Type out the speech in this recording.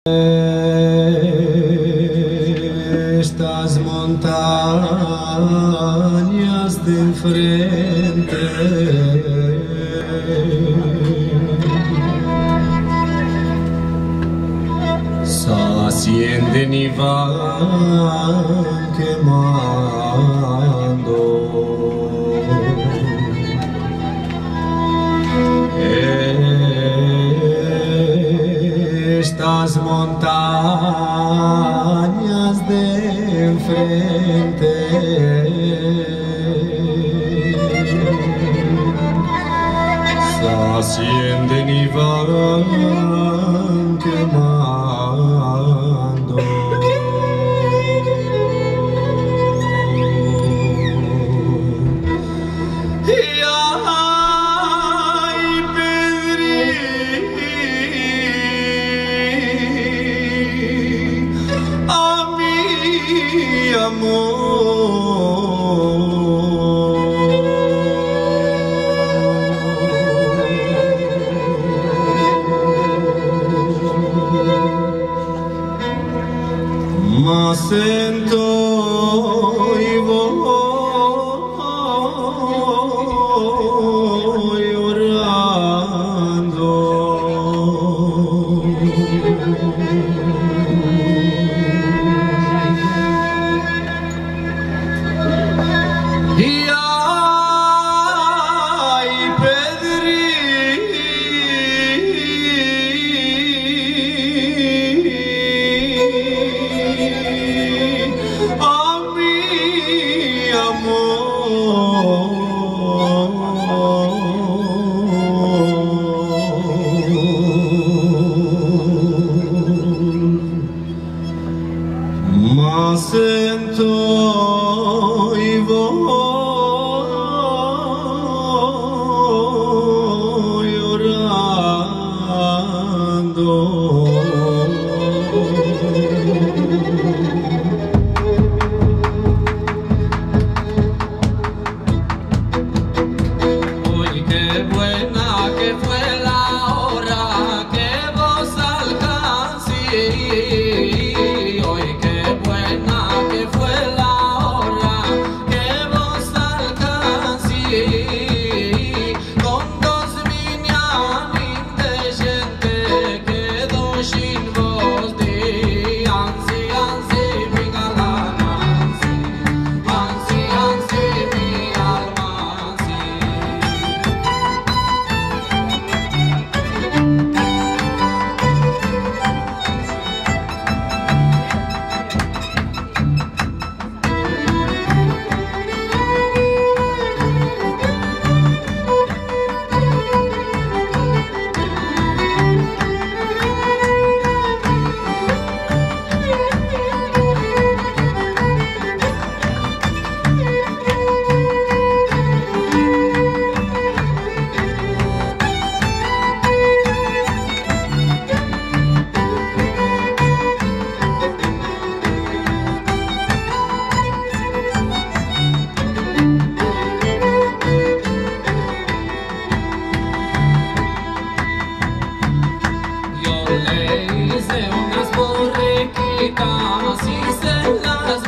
Estas montañas de enfrente se ascienden y van quemando. Estas montañas de enfrente se ascienden y van quemando. Ma sento y voy orando. Y ay, Pedri, a mi amor, ma sento y voy orando. Uy, qué buena que fue la hora que vos alcancé. Uy, qué buena que fue la hora que vos alcancé. Con dos minianin de gente quedó sin vos de ansi, ansi, mi galana, ansi, ansi, mi alma, ansi. Yo le hice unas borriquitas y se las